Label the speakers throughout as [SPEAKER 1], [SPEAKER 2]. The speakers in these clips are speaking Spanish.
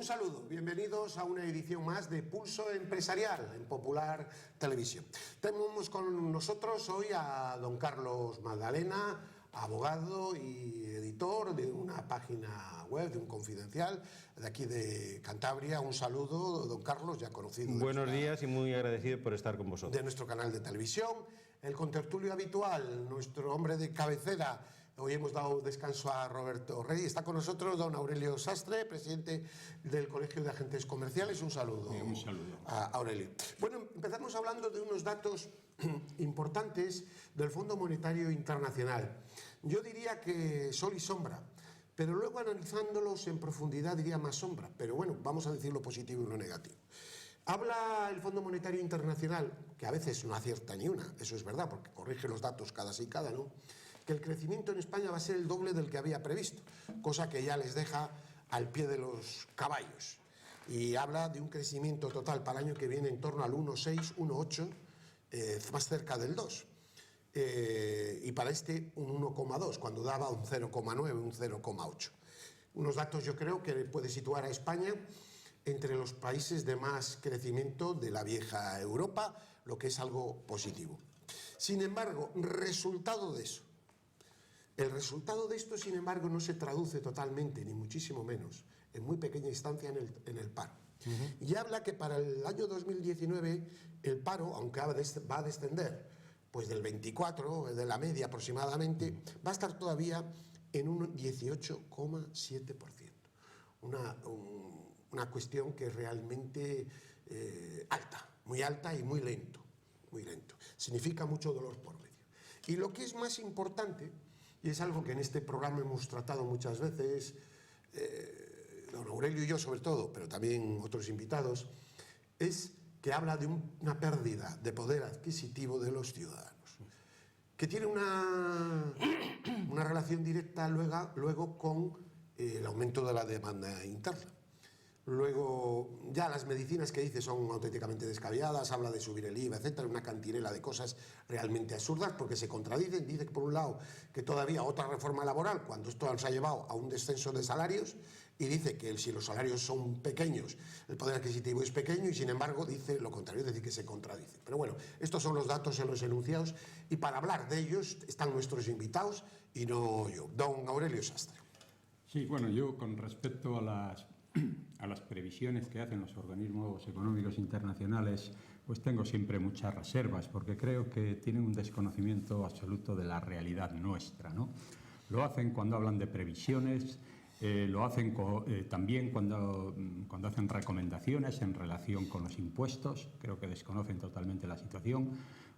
[SPEAKER 1] saludo, bienvenidos a una edición más de Pulso Empresarial en Popular Televisión. Tenemos con nosotros hoy a don Carlos Magdalena, abogado y editor de una página web, de un Confidencial, de aquí de Cantabria. Un saludo, don Carlos, ya conocido.
[SPEAKER 2] Buenos días y muy agradecido por estar con vosotros.
[SPEAKER 1] De nuestro canal de televisión. El contertulio habitual, nuestro hombre de cabecera. Hoy hemos dado descanso a Roberto Rey. Está con nosotros don Aurelio Sastre, presidente del Colegio de Agentes Comerciales. Un saludo, a Aurelio. Bueno, empezamos hablando de unos datos importantes del Fondo Monetario Internacional. Yo diría que sol y sombra, pero luego analizándolos en profundidad diría más sombra. Pero bueno, vamos a decir lo positivo y lo negativo. Habla el Fondo Monetario Internacional, que a veces no acierta ni una, eso es verdad, porque corrige los datos cada sí cada no, que el crecimiento en España va a ser el doble del que había previsto, cosa que ya les deja al pie de los caballos. Y habla de un crecimiento total para el año que viene en torno al 1,6, 1,8, más cerca del 2. Y para este un 1,2, cuando daba un 0,9, un 0,8. Unos datos yo creo que puede situar a España entre los países de más crecimiento de la vieja Europa, lo que es algo positivo. Sin embargo, resultado de eso. El resultado de esto, sin embargo, no se traduce totalmente, ni muchísimo menos, en muy pequeña instancia en el paro. Y habla que para el año 2019 el paro, aunque va a descender pues del 24, de la media aproximadamente, va a estar todavía en un 18,7%. Una cuestión que es realmente alta, muy alta y muy lento, muy lento. Significa mucho dolor por medio. Y lo que es más importante, y es algo que en este programa hemos tratado muchas veces, don Aurelio y yo sobre todo, pero también otros invitados, es que habla de una pérdida de poder adquisitivo de los ciudadanos, que tiene una relación directa luego con el aumento de la demanda interna. Luego, ya las medicinas que dice son auténticamente descabelladas, habla de subir el IVA, etcétera, una cantinela de cosas realmente absurdas porque se contradicen. Dice que por un lado que todavía otra reforma laboral, cuando esto nos ha llevado a un descenso de salarios, y dice que si los salarios son pequeños, el poder adquisitivo es pequeño, y sin embargo dice lo contrario, es decir, que se contradice. Pero bueno, estos son los datos en los enunciados, y para hablar de ellos están nuestros invitados y no yo. Don Aurelio Sastre.
[SPEAKER 3] Sí, bueno, yo con respecto a las previsiones que hacen los organismos económicos internacionales, pues tengo siempre muchas reservas, porque creo que tienen un desconocimiento absoluto de la realidad nuestra, ¿no? Lo hacen cuando hablan de previsiones, lo hacen también cuando hacen recomendaciones en relación con los impuestos. Creo que desconocen totalmente la situación.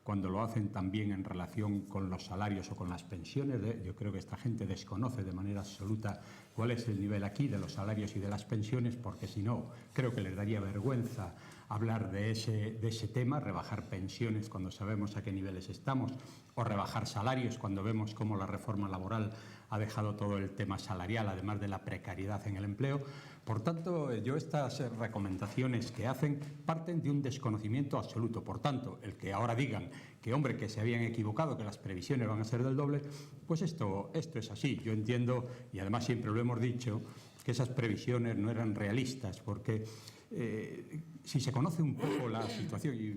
[SPEAKER 3] Cuando lo hacen también en relación con los salarios o con las pensiones, yo creo que esta gente desconoce de manera absoluta cuál es el nivel aquí de los salarios y de las pensiones, porque si no, creo que les daría vergüenza hablar de ese tema, rebajar pensiones cuando sabemos a qué niveles estamos, o rebajar salarios cuando vemos cómo la reforma laboral ha dejado todo el tema salarial, además de la precariedad en el empleo. Por tanto, estas recomendaciones que hacen parten de un desconocimiento absoluto. Por tanto, el que ahora digan que, hombre, que se habían equivocado, que las previsiones van a ser del doble, pues esto es así. Yo entiendo, y además siempre lo hemos dicho, que esas previsiones no eran realistas, porque si se conoce un poco la situación, y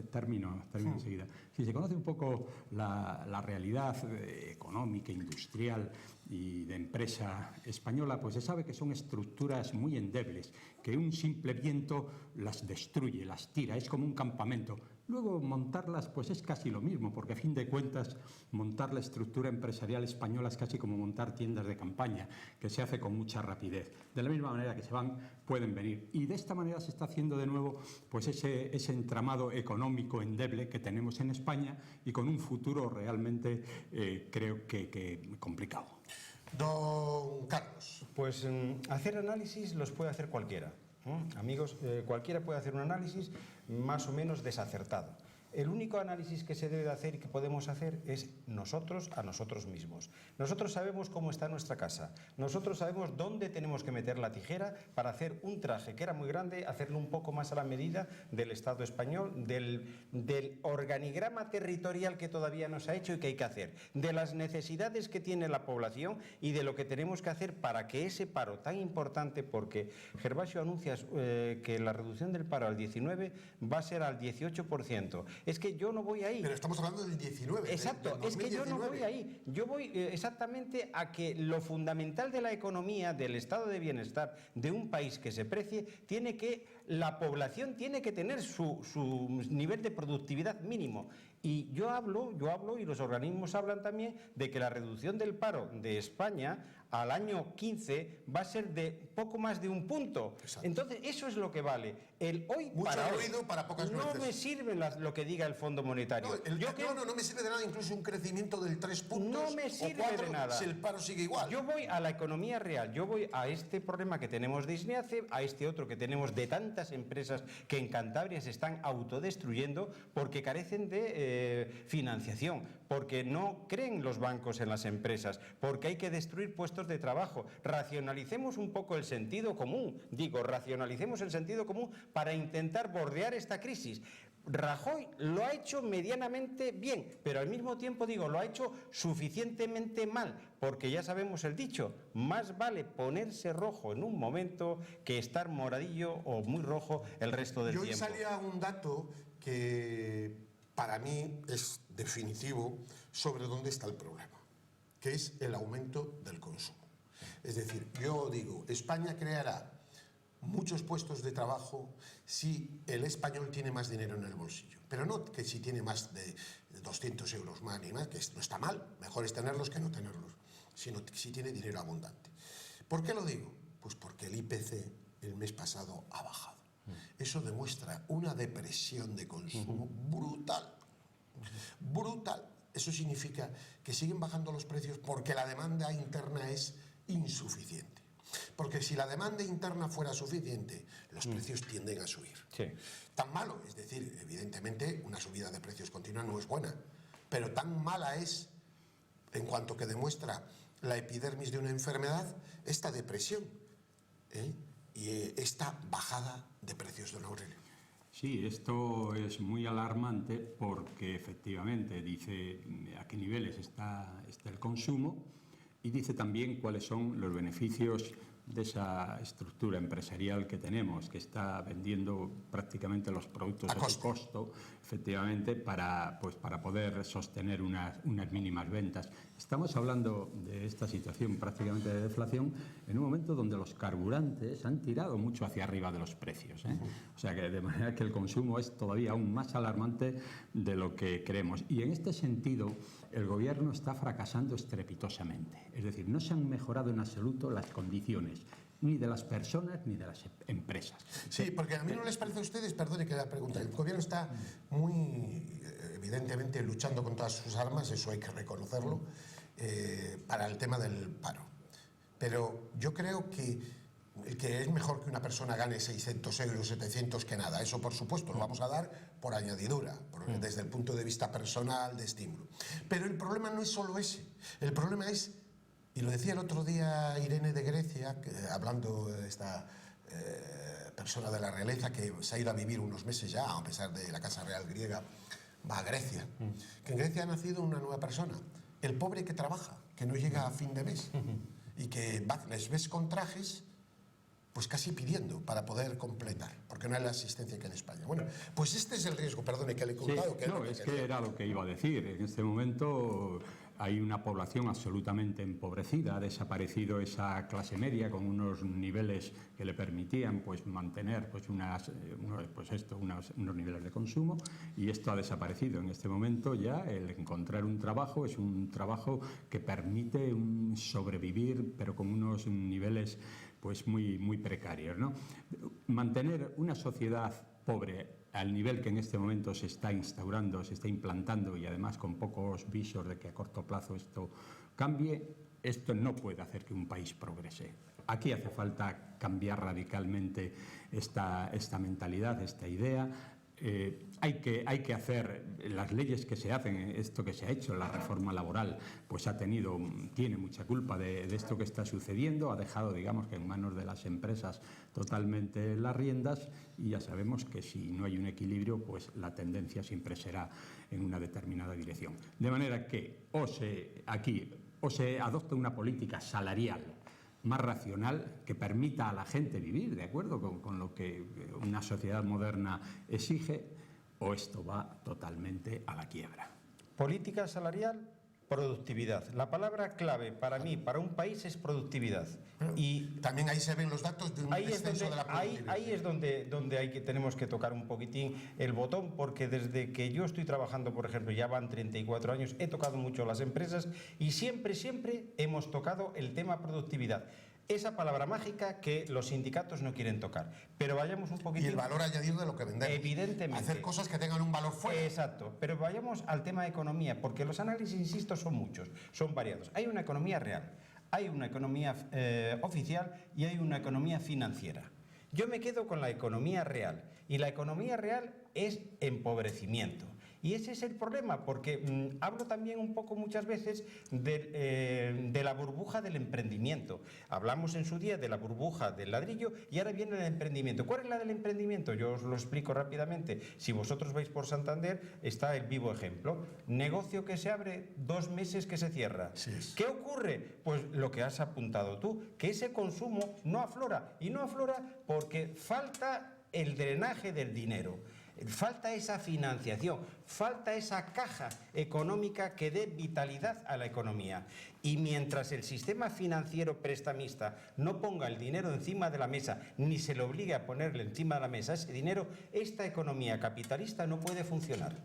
[SPEAKER 3] termino enseguida, si se conoce un poco la realidad económica, industrial y de empresa española, pues se sabe que son estructuras muy endebles, que un simple viento las destruye, las tira, es como un campamento. Luego montarlas pues es casi lo mismo, porque a fin de cuentas montar la estructura empresarial española es casi como montar tiendas de campaña, que se hace con mucha rapidez. De la misma manera que se van, pueden venir. Y de esta manera se está haciendo de nuevo pues ese entramado económico endeble que tenemos en España, y con un futuro realmente creo que complicado.
[SPEAKER 1] Don Carlos.
[SPEAKER 2] Pues hacer análisis los puede hacer cualquiera. Amigos, cualquiera puede hacer un análisis más o menos desacertado. El único análisis que se debe de hacer y que podemos hacer es nosotros a nosotros mismos. Nosotros sabemos cómo está nuestra casa, nosotros sabemos dónde tenemos que meter la tijera para hacer un traje que era muy grande, hacerlo un poco más a la medida del Estado español, del organigrama territorial que todavía no se ha hecho y que hay que hacer, de las necesidades que tiene la población y de lo que tenemos que hacer para que ese paro tan importante, porque Gervasio anuncia que la reducción del paro al 19 va a ser al 18%. Es que yo no voy ahí.
[SPEAKER 1] Pero estamos hablando del 19.
[SPEAKER 2] Exacto,
[SPEAKER 1] del
[SPEAKER 2] es que yo no voy ahí. Yo voy exactamente a que lo fundamental de la economía, del estado de bienestar de un país que se precie, la población tiene que tener su nivel de productividad mínimo. Y yo hablo y los organismos hablan también de que la reducción del paro de España al año 15 va a ser de poco más de 1 punto. Exacto. Entonces, eso es lo que vale. El hoy
[SPEAKER 1] mucho
[SPEAKER 2] para
[SPEAKER 1] ruido
[SPEAKER 2] hoy,
[SPEAKER 1] para pocas
[SPEAKER 2] no
[SPEAKER 1] nueces.
[SPEAKER 2] Me sirve lo que diga el Fondo Monetario.
[SPEAKER 1] No me sirve de nada, incluso un crecimiento del 3 puntos
[SPEAKER 2] no me sirve
[SPEAKER 1] o 4
[SPEAKER 2] de nada.
[SPEAKER 1] Si el paro sigue igual.
[SPEAKER 2] Yo voy a la economía real, yo voy a este problema que tenemos de ISNEACE, a este otro que tenemos de tantas empresas que en Cantabria se están autodestruyendo porque carecen de financiación, porque no creen los bancos en las empresas, porque hay que destruir puestos de trabajo. Racionalicemos un poco el sentido común, racionalicemos el sentido común para intentar bordear esta crisis. Rajoy lo ha hecho medianamente bien, pero al mismo tiempo lo ha hecho suficientemente mal, porque ya sabemos el dicho, más vale ponerse rojo en un momento que estar moradillo o muy rojo el resto del tiempo.
[SPEAKER 1] Y hoy salía un dato que para mí es definitivo sobre dónde está el problema, que es el aumento del consumo. Es decir, yo digo, España creará muchos puestos de trabajo si el español tiene más dinero en el bolsillo. Pero no que si tiene más de 200 euros más ni más, que no está mal, mejor es tenerlos que no tenerlos, sino si tiene dinero abundante. ¿Por qué lo digo? Pues porque el IPC el mes pasado ha bajado. Eso demuestra una depresión de consumo brutal. Brutal. Eso significa que siguen bajando los precios porque la demanda interna es insuficiente. Porque si la demanda interna fuera suficiente, los precios tienden a subir.
[SPEAKER 2] Sí.
[SPEAKER 1] Tan malo, es decir, evidentemente una subida de precios continua no es buena, pero tan mala es, en cuanto que demuestra la epidermis de una enfermedad, esta depresión y esta bajada de precios, don Aurelio.
[SPEAKER 3] Sí, esto es muy alarmante porque efectivamente dice a qué niveles está el consumo y dice también cuáles son los beneficios de esa estructura empresarial que tenemos, que está vendiendo prácticamente los productos a su costo, efectivamente, para poder sostener unas mínimas ventas. Estamos hablando de esta situación prácticamente de deflación en un momento donde los carburantes han tirado mucho hacia arriba de los precios, ¿eh? O sea que de manera que el consumo es todavía aún más alarmante de lo que creemos. Y en este sentido, el Gobierno está fracasando estrepitosamente. Es decir, no se han mejorado en absoluto las condiciones ni de las personas ni de las empresas.
[SPEAKER 1] Sí, porque a mí no les parece a ustedes, perdone que la pregunta, el Gobierno está muy evidentemente luchando con todas sus armas, eso hay que reconocerlo, para el tema del paro. Pero yo creo que es mejor que una persona gane 600 euros, 700 que nada. Eso, por supuesto, lo vamos a dar por añadidura, desde el punto de vista personal, de estímulo. Pero el problema no es solo ese. El problema es, y lo decía el otro día Irene de Grecia, hablando de esta persona de la realeza que se ha ido a vivir unos meses ya, a pesar de la Casa Real griega, va a Grecia. Que en Grecia ha nacido una nueva persona. El pobre que trabaja, que no llega a fin de mes. Y que les ves con trajes pues casi pidiendo para poder completar, porque no hay la asistencia que en España. Bueno, pues este es el riesgo, perdone que le he contado.
[SPEAKER 3] Sí, que era lo que iba a decir. En este momento hay una población absolutamente empobrecida, ha desaparecido esa clase media con unos niveles que le permitían mantener unos niveles de consumo, y esto ha desaparecido. En este momento ya el encontrar un trabajo es un trabajo que permite sobrevivir, pero con unos niveles muy precarios, ¿no? Mantener una sociedad pobre al nivel que en este momento se está instaurando, se está implantando, y además con pocos visos de que a corto plazo esto cambie, esto no puede hacer que un país progrese. Aquí hace falta cambiar radicalmente esta mentalidad, esta idea. hay que hacer las leyes que se hacen, esto que se ha hecho, la reforma laboral, pues tiene mucha culpa de esto que está sucediendo, ha dejado, digamos, que en manos de las empresas totalmente las riendas, y ya sabemos que si no hay un equilibrio, pues la tendencia siempre será en una determinada dirección. De manera que o se adopta una política salarial más racional que permita a la gente vivir de acuerdo con lo que una sociedad moderna exige, o esto va totalmente a la quiebra.
[SPEAKER 2] Política salarial, productividad. La palabra clave para mí, para un país, es productividad.
[SPEAKER 1] Y también ahí se ven los datos de un descenso de la productividad.
[SPEAKER 2] Ahí es donde tenemos que tocar un poquitín el botón, porque desde que yo estoy trabajando, por ejemplo, ya van 34 años, he tocado mucho las empresas y siempre hemos tocado el tema productividad. Esa palabra mágica que los sindicatos no quieren tocar. Pero vayamos un poquito...
[SPEAKER 1] Y el valor añadido de lo que vendemos.
[SPEAKER 2] Evidentemente.
[SPEAKER 1] Hacer cosas que tengan un valor fuera.
[SPEAKER 2] Exacto. Pero vayamos al tema de economía, porque los análisis, insisto, son muchos, son variados. Hay una economía real, hay una economía oficial y hay una economía financiera. Yo me quedo con la economía real. Y la economía real es empobrecimiento. Y ese es el problema, porque hablo también un poco muchas veces de la burbuja del emprendimiento. Hablamos en su día de la burbuja del ladrillo y ahora viene el emprendimiento. ¿Cuál es la del emprendimiento? Yo os lo explico rápidamente. Si vosotros vais por Santander, está el vivo ejemplo. Negocio que se abre, 2 meses que se cierra.
[SPEAKER 1] Sí.
[SPEAKER 2] ¿Qué ocurre? Pues lo que has apuntado tú, que ese consumo no aflora. Y no aflora porque falta el drenaje del dinero. Falta esa financiación, falta esa caja económica que dé vitalidad a la economía. Y mientras el sistema financiero prestamista no ponga el dinero encima de la mesa, ni se le obligue a ponerle encima de la mesa ese dinero, esta economía capitalista no puede funcionar.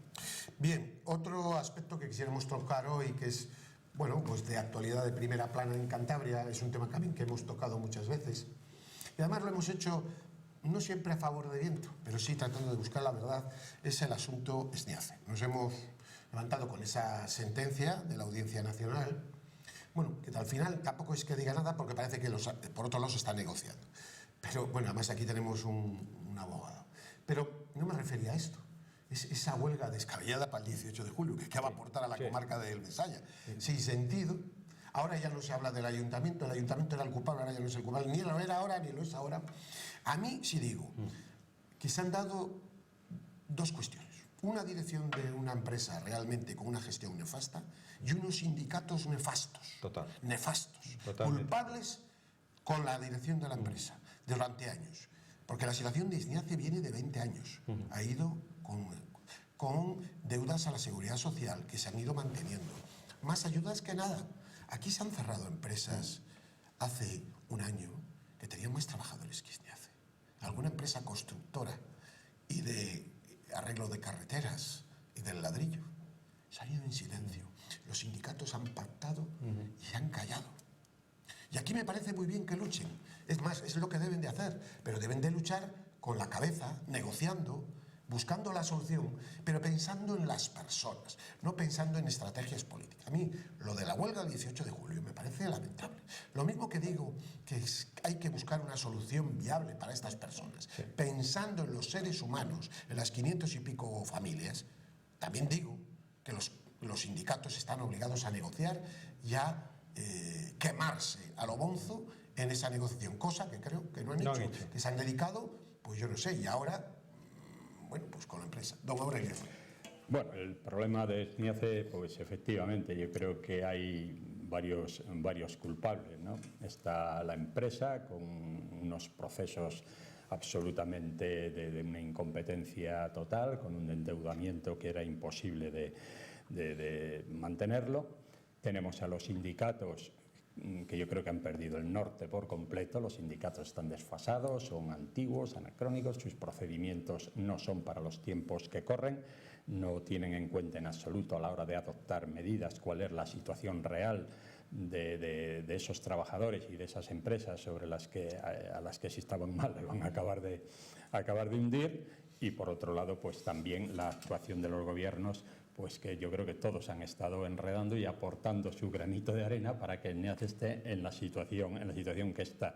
[SPEAKER 1] Bien, otro aspecto que quisiéramos tocar hoy, que es, bueno, pues de actualidad de primera plana en Cantabria, es un tema también que hemos tocado muchas veces. Y además lo hemos hecho no siempre a favor de viento, pero sí tratando de buscar la verdad, es el asunto SNIACE. Nos hemos levantado con esa sentencia de la Audiencia Nacional, bueno, que al final tampoco es que diga nada porque parece que por otro lado se está negociando. Pero bueno, además aquí tenemos un abogado. Pero no me refería a esto. Es esa huelga descabellada para el 18 de julio, que va a aportar a la comarca del Besaya. Sin sentido. Ahora ya no se habla del ayuntamiento, el ayuntamiento era el culpable, ahora ya no es el culpable, ni lo era ahora, ni lo es ahora. A mí sí digo que se han dado 2 cuestiones. Una dirección de una empresa realmente con una gestión nefasta y unos sindicatos nefastos.
[SPEAKER 2] Total.
[SPEAKER 1] Nefastos.
[SPEAKER 2] Totalmente.
[SPEAKER 1] Culpables con la dirección de la empresa durante años. Porque la situación de SNIACE viene de 20 años. Ha ido con deudas a la seguridad social que se han ido manteniendo. Más ayudas que nada. Aquí se han cerrado empresas hace un año que tenían más trabajadores que SNIACE. Alguna empresa constructora y de arreglo de carreteras y del ladrillo. Se han ido en silencio. Los sindicatos han pactado y se han callado. Y aquí me parece muy bien que luchen. Es más, es lo que deben de hacer. Pero deben de luchar con la cabeza, negociando, buscando la solución, pero pensando en las personas, no pensando en estrategias políticas. A mí, lo de la huelga del 18 de julio me parece lamentable. Lo mismo que digo que hay que buscar una solución viable para estas personas, sí, pensando en los seres humanos, en las 500 y pico familias, también digo que los sindicatos están obligados a negociar y a quemarse a lo bonzo en esa negociación, cosa que creo que no han hecho, que se han dedicado, pues yo no sé, y ahora... Bueno, pues con la empresa. Don Aurelio.
[SPEAKER 3] Bueno, el problema de SNIACE, pues efectivamente, yo creo que hay varios culpables, ¿no? Está la empresa con unos procesos absolutamente de una incompetencia total, con un endeudamiento que era imposible de mantenerlo. Tenemos a los sindicatos que yo creo que han perdido el norte por completo. Los sindicatos están desfasados, son antiguos, anacrónicos, sus procedimientos no son para los tiempos que corren, no tienen en cuenta en absoluto a la hora de adoptar medidas cuál es la situación real de esos trabajadores y de esas empresas a las que si estaban mal le van a acabar de hundir. Y por otro lado, pues también la actuación de los gobiernos, pues que yo creo que todos han estado enredando y aportando su granito de arena para que el SNIACE esté en la situación que está.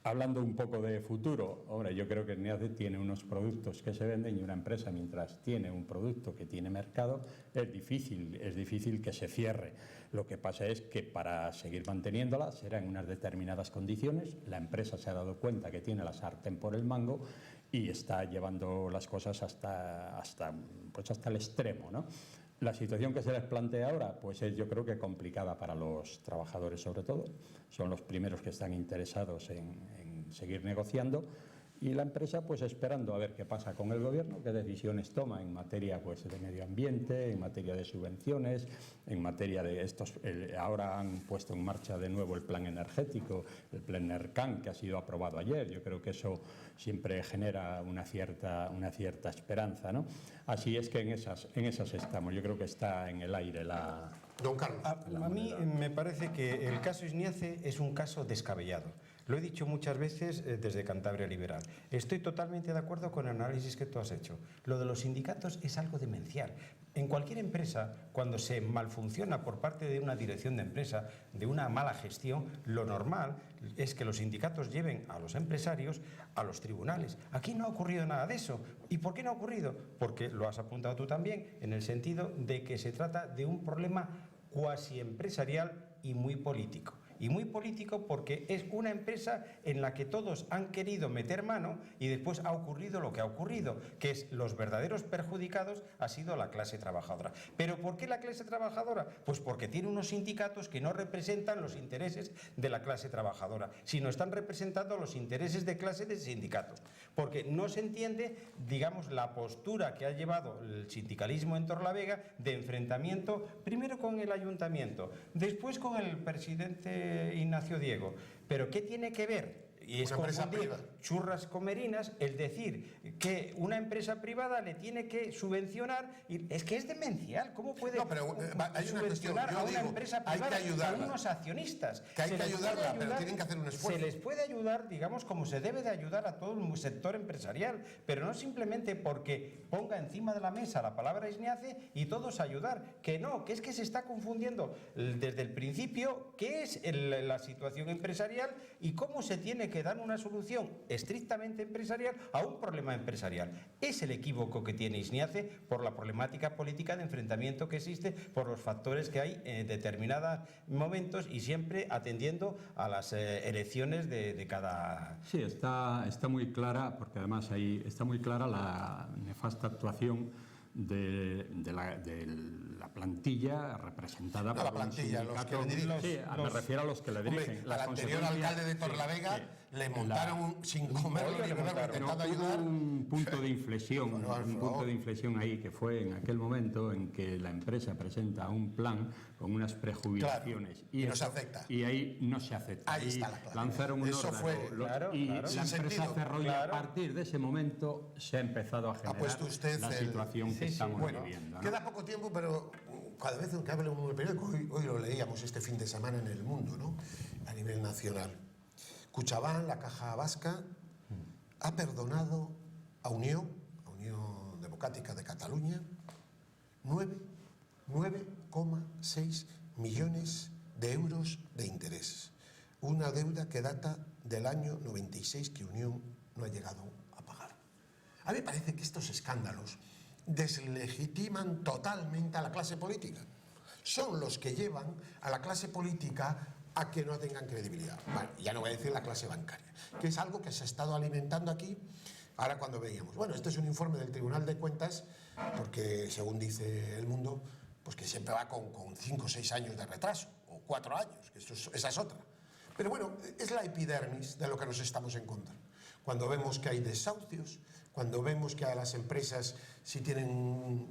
[SPEAKER 3] Hablando un poco de futuro, ahora yo creo que SNIACE tiene unos productos que se venden y una empresa, mientras tiene un producto que tiene mercado, es difícil que se cierre. Lo que pasa es que para seguir manteniéndola será en unas determinadas condiciones. La empresa se ha dado cuenta que tiene la sartén por el mango y está llevando las cosas hasta el extremo, ¿no? La situación que se les plantea ahora pues es, yo creo, que complicada para los trabajadores, sobre todo. Son los primeros que están interesados en seguir negociando, y la empresa pues esperando a ver qué pasa con el gobierno, qué decisiones toma en materia pues de medio ambiente, en materia de subvenciones, en materia de estos. Ahora han puesto en marcha de nuevo el plan energético, el plan NERCAN, que ha sido aprobado ayer. Yo creo que eso siempre genera una cierta esperanza, ¿no? Así es que en esas estamos. Yo creo que está en el aire la...
[SPEAKER 1] Don Carlos.
[SPEAKER 2] A mí me parece que el caso SNIACE es un caso descabellado. Lo he dicho muchas veces desde Cantabria Liberal. Estoy totalmente de acuerdo con el análisis que tú has hecho. Lo de los sindicatos es algo demencial. En cualquier empresa, cuando se malfunciona por parte de una dirección de empresa, de una mala gestión, lo normal es que los sindicatos lleven a los empresarios a los tribunales. Aquí no ha ocurrido nada de eso. ¿Y por qué no ha ocurrido? Porque lo has apuntado tú también, en el sentido de que se trata de un problema cuasi empresarial y muy político. Y muy político porque es una empresa en la que todos han querido meter mano y después ha ocurrido lo que ha ocurrido, que es los verdaderos perjudicados ha sido la clase trabajadora. ¿Pero por qué la clase trabajadora? Pues porque tiene unos sindicatos que no representan los intereses de la clase trabajadora, sino están representando los intereses de clase de sindicatos. Porque no se entiende, digamos, la postura que ha llevado el sindicalismo en Torlavega de enfrentamiento, primero con el ayuntamiento, después con el presidente Ignacio Diego. ¿Pero qué tiene que ver? Y es confundir churras con merinas el decir que una empresa privada le tiene que subvencionar. Es que es demencial. ¿Cómo puede subvencionar a una empresa privada, a unos accionistas?
[SPEAKER 1] Que hay que ayudarla, pero tienen que hacer un esfuerzo.
[SPEAKER 2] Se les puede ayudar, digamos, como se debe de ayudar a todo el sector empresarial, pero no simplemente porque ponga encima de la mesa la palabra SNIACE y todos ayudar. Que no, que es que se está confundiendo desde el principio qué es la situación empresarial y cómo se tiene que dar una solución estrictamente empresarial a un problema empresarial. Es el equívoco que tiene SNIACE por la problemática política de enfrentamiento que existe, por los factores que hay en determinados momentos y siempre atendiendo a las elecciones de cada...
[SPEAKER 3] Sí, está muy clara, porque además ahí está muy clara la nefasta actuación de la plantilla representada por
[SPEAKER 1] la plantilla, los que le dirigen.
[SPEAKER 3] Sí, me refiero a los que le dirigen.
[SPEAKER 1] Hombre, al anterior alcalde de Torlavega le montaron sin comerlo ni beberlo, intentando ayudar.
[SPEAKER 3] Un punto de inflexión, ahí, que fue en aquel momento en que la empresa presenta un plan con unas prejubilaciones.
[SPEAKER 1] Claro, y no se acepta.
[SPEAKER 3] Y ahí no se acepta.
[SPEAKER 1] Ahí está la clave.
[SPEAKER 3] Lanzaron un
[SPEAKER 1] Eso
[SPEAKER 3] órgano,
[SPEAKER 1] fue,
[SPEAKER 3] y la empresa cerró, y a partir de ese momento se ha empezado a generar la situación que estamos viviendo, ¿no?
[SPEAKER 1] Queda poco tiempo, pero cada vez que hable un periódico, hoy lo leíamos este fin de semana en El Mundo, ¿no? A nivel nacional. Cuchabán, la Caja Vasca, ha perdonado a Unió Democrática de Cataluña, 9,6 millones de euros de intereses. Una deuda que data del año 96 que Unión no ha llegado a pagar. A mí me parece que estos escándalos deslegitiman totalmente a la clase política. Son los que llevan a la clase política a que no tengan credibilidad. Bueno, ya no voy a decir la clase bancaria, que es algo que se ha estado alimentando aquí. Ahora cuando veíamos, bueno, este es un informe del Tribunal de Cuentas, porque según dice El Mundo, pues que siempre va con 5 o 6 años de retraso, o 4 años, que esa es otra. Pero bueno, es la epidermis de lo que nos estamos encontrando. Cuando vemos que hay desahucios, cuando vemos que a las empresas, si tienen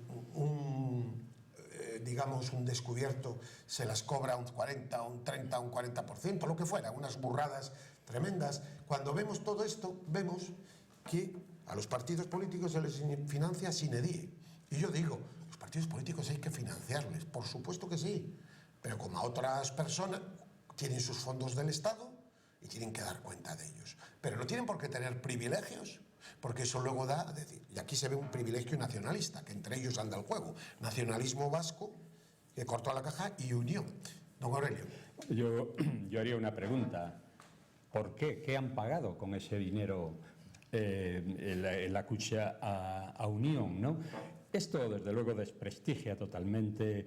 [SPEAKER 1] digamos, un descubierto, se las cobra un 40, un 30, un 40%, lo que fuera, unas burradas tremendas. Cuando vemos todo esto, vemos que a los partidos políticos se les financia sine die. Y yo digo, los partidos políticos hay que financiarles, por supuesto que sí, pero como a otras personas tienen sus fondos del Estado y tienen que dar cuenta de ellos. Pero no tienen por qué tener privilegios, porque eso luego da a decir, y aquí se ve un privilegio nacionalista, que entre ellos anda el juego, nacionalismo vasco, que cortó a la caja, y Unión. Don Aurelio.
[SPEAKER 3] Yo haría una pregunta. ¿Por qué? ¿Qué han pagado con ese dinero la Cucha a Unión, ¿no? Esto, desde luego, desprestigia totalmente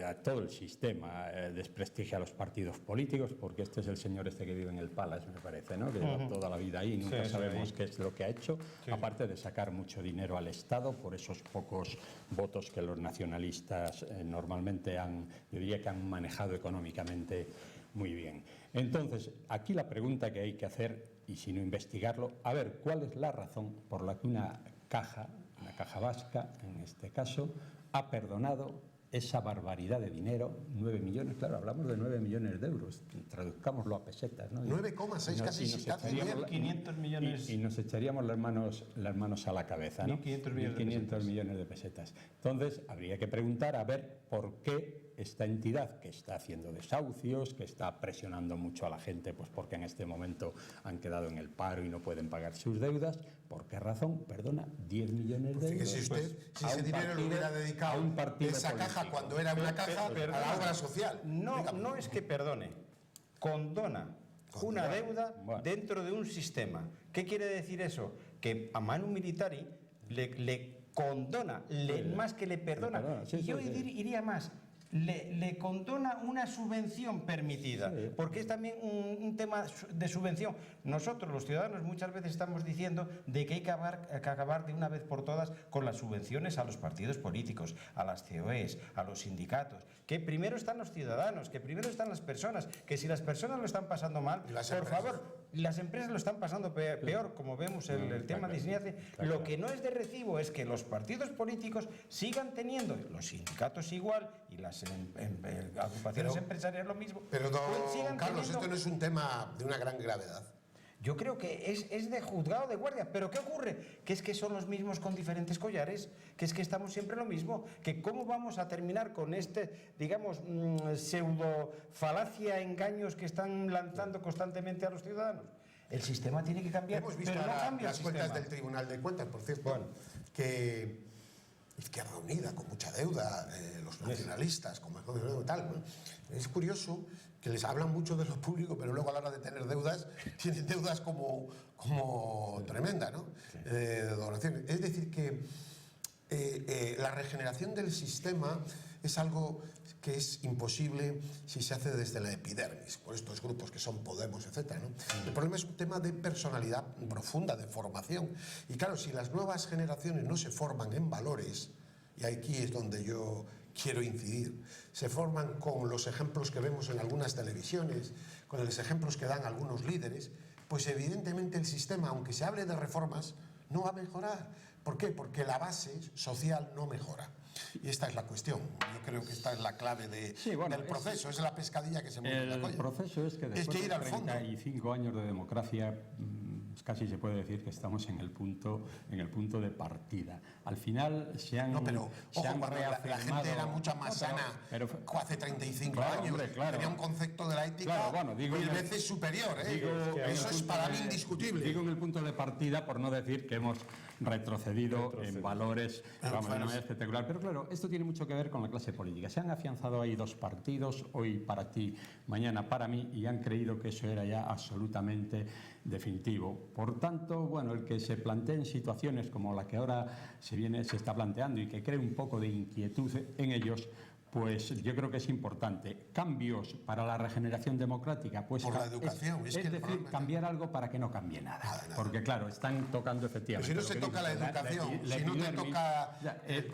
[SPEAKER 3] a todo el sistema, desprestigia a los partidos políticos, porque este es el señor que vive en el Palace, me parece, ¿no? Que lleva toda la vida ahí, nunca sabemos qué es lo que ha hecho, aparte de sacar mucho dinero al Estado por esos pocos votos que los nacionalistas normalmente yo diría que han manejado económicamente muy bien. Entonces, aquí la pregunta que hay que hacer, y si no investigarlo, a ver, ¿cuál es la razón por la que una caja vasca, en este caso, ha perdonado esa barbaridad de dinero, 9 millones, claro, hablamos de 9 millones de euros, traduzcámoslo a pesetas, ¿no?
[SPEAKER 1] 9,6 casi
[SPEAKER 2] 500 millones.
[SPEAKER 3] Y nos echaríamos las manos a la cabeza, ¿no? 1.500 millones de pesetas. Entonces, habría que preguntar a ver por qué esta entidad que está haciendo desahucios, que está presionando mucho a la gente, pues porque en este momento han quedado en el paro y no pueden pagar sus deudas, ¿por qué razón perdona 10 millones de euros?
[SPEAKER 1] Fíjese usted, si ese dinero lo hubiera dedicado
[SPEAKER 3] a un partido
[SPEAKER 1] esa
[SPEAKER 3] político,
[SPEAKER 1] caja cuando era una caja a la obra social.
[SPEAKER 2] No es que perdone, condona una deuda dentro de un sistema. ¿Qué quiere decir eso? Que a Manu Militari le condona, más que le perdona. Y yo iría más. Le condona una subvención permitida, porque es también un tema de subvención. Nosotros, los ciudadanos, muchas veces estamos diciendo de que hay que acabar de una vez por todas con las subvenciones a los partidos políticos, a las COEs, a los sindicatos, que primero están los ciudadanos, que primero están las personas, que si las personas lo están pasando mal, por favor, las empresas lo están pasando peor, como vemos el tema de Isniace. Lo que no es de recibo es que los partidos políticos sigan teniendo, los sindicatos igual, y las agrupaciones empresariales lo mismo.
[SPEAKER 1] Pero, don Carlos, esto no es un tema de una gran gravedad.
[SPEAKER 2] Yo creo que es de juzgado de guardia. ¿Pero qué ocurre? Que es que son los mismos con diferentes collares, que es que estamos siempre lo mismo, que cómo vamos a terminar con digamos, pseudo falacia, engaños que están lanzando constantemente a los ciudadanos. El sistema tiene que cambiar.
[SPEAKER 1] Hemos visto
[SPEAKER 2] pero no cambia
[SPEAKER 1] las cuentas del Tribunal de Cuentas, por cierto, que Izquierda Unida, con mucha deuda, los nacionalistas, con mejor deuda y tal. Bueno, es curioso que les hablan mucho de lo público, pero luego a la hora de tener deudas, tienen deudas como tremenda, ¿no? De donaciones. Es decir, que la regeneración del sistema es algo que es imposible si se hace desde la epidermis, por estos grupos que son Podemos, etc., ¿no? El problema es un tema de personalidad profunda, de formación. Y claro, si las nuevas generaciones no se forman en valores, y aquí es donde yo quiero incidir, se forman con los ejemplos que vemos en algunas televisiones, con los ejemplos que dan algunos líderes, pues evidentemente el sistema, aunque se hable de reformas, no va a mejorar. ¿Por qué? Porque la base social no mejora. Y esta es la cuestión. Yo creo que esta es la clave del proceso. Es la pescadilla que se mueve la colla.
[SPEAKER 3] El proceso es que después de 35 años de democracia, casi se puede decir que estamos en el punto de partida. Al final se han reafirmado...
[SPEAKER 1] La gente era mucho más sana hace 35 años. Hombre, tenía un concepto de la ética mil veces superior. Eso es para mí indiscutible.
[SPEAKER 3] Digo en el punto de partida por no decir que hemos retrocedido en valores de una manera espectacular. Pero claro, esto tiene mucho que ver con la clase política. Se han afianzado ahí dos partidos, hoy para ti, mañana para mí, y han creído que eso era ya absolutamente definitivo. Por tanto, bueno, el que se planteen situaciones como la que ahora se está planteando y que cree un poco de inquietud en ellos, pues yo creo que es importante. Cambios para la regeneración democrática, pues
[SPEAKER 1] por la educación.
[SPEAKER 3] Es decir, cambiar algo para que no cambie nada. Porque claro, están tocando efectivamente.
[SPEAKER 1] Pero si no se toca la educación, si no te toca...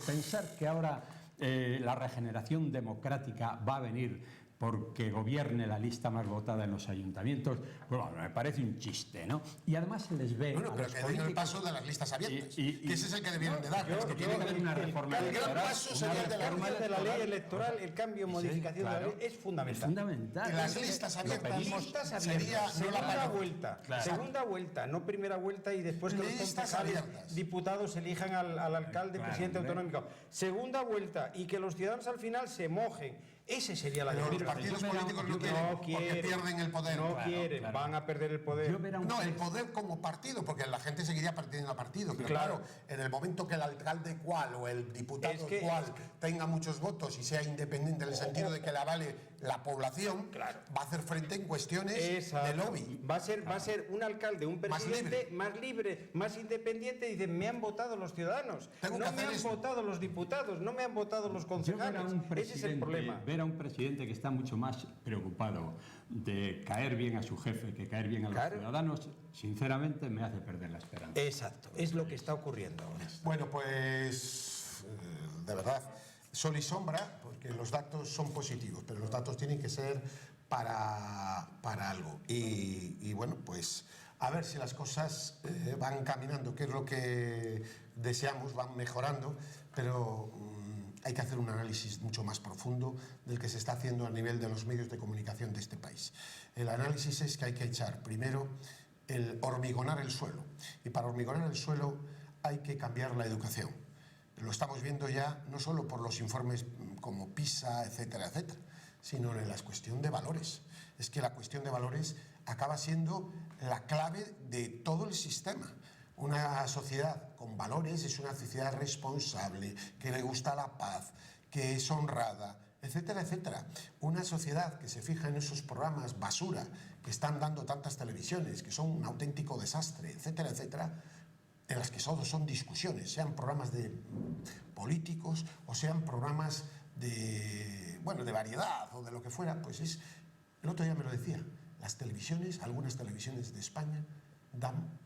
[SPEAKER 3] Pensar que ahora la regeneración democrática va a venir porque gobierne la lista más votada en los ayuntamientos, bueno, me parece un chiste, ¿no? Y además se les ve...
[SPEAKER 1] Bueno, pero que den el paso de las listas abiertas, que ese es el que debieron de dar.
[SPEAKER 3] Tiene que haber una reforma electoral.
[SPEAKER 1] El gran paso sería el
[SPEAKER 2] de la ley electoral, el cambio, modificación de la ley, es fundamental.
[SPEAKER 3] Es fundamental.
[SPEAKER 1] Y las listas abiertas sería
[SPEAKER 2] segunda vuelta, no primera vuelta y después que los concejales, diputados elijan al alcalde, presidente autonómico. Segunda vuelta y que los ciudadanos al final se mojen Ese sería la
[SPEAKER 1] Pero los
[SPEAKER 2] democracia.
[SPEAKER 1] partidos políticos no quieren, porque pierden el poder.
[SPEAKER 2] No
[SPEAKER 1] Claro,
[SPEAKER 2] quieren,
[SPEAKER 3] claro.
[SPEAKER 2] van a perder el poder.
[SPEAKER 1] No, el poder como partido, porque la gente seguiría perdiendo el partido. Pero claro, en el momento que el alcalde cual o el diputado cual tenga muchos votos y sea independiente en el sentido de que le avale la población, va a hacer frente en cuestiones de lobby.
[SPEAKER 2] Va a ser un alcalde, un presidente más libre, más independiente. Dice, me han votado los ciudadanos, no me han votado los diputados, no me han votado los concejales. Ese es el problema.
[SPEAKER 3] Ver a un presidente que está mucho más preocupado de caer bien a su jefe que caer bien a los ciudadanos, sinceramente me hace perder la esperanza.
[SPEAKER 2] Exacto, es lo que está ocurriendo ahora.
[SPEAKER 1] Bueno, pues de verdad, sol y sombra, porque los datos son positivos, pero los datos tienen que ser para algo. Y bueno, pues a ver si las cosas van caminando, que es lo que deseamos, van mejorando, pero hay que hacer un análisis mucho más profundo del que se está haciendo a nivel de los medios de comunicación de este país. El análisis es que hay que echar primero el hormigonar el suelo, y para hormigonar el suelo hay que cambiar la educación. Lo estamos viendo ya no solo por los informes como PISA, etcétera, etcétera, sino en la cuestión de valores. Es que la cuestión de valores acaba siendo la clave de todo el sistema. Una sociedad con valores es una sociedad responsable, que le gusta la paz, que es honrada, etcétera, etcétera. Una sociedad que se fija en esos programas basura que están dando tantas televisiones, que son un auténtico desastre, etcétera, etcétera, en las que solo son discusiones, sean programas de políticos o sean programas de variedad o de lo que fuera, pues es... El otro día me lo decía, las televisiones, algunas televisiones de España dan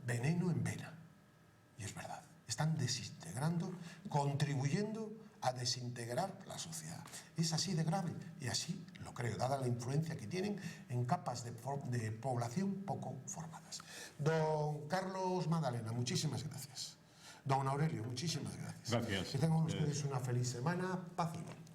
[SPEAKER 1] veneno en vena. Y es verdad, están desintegrando, contribuyendo a desintegrar la sociedad. Es así de grave y así lo creo, dada la influencia que tienen en capas de población poco formadas. Don Carlos Madalena, muchísimas gracias. Don Aurelio, muchísimas gracias.
[SPEAKER 3] Gracias.
[SPEAKER 1] Que tengan ustedes una feliz semana. Paz y bien.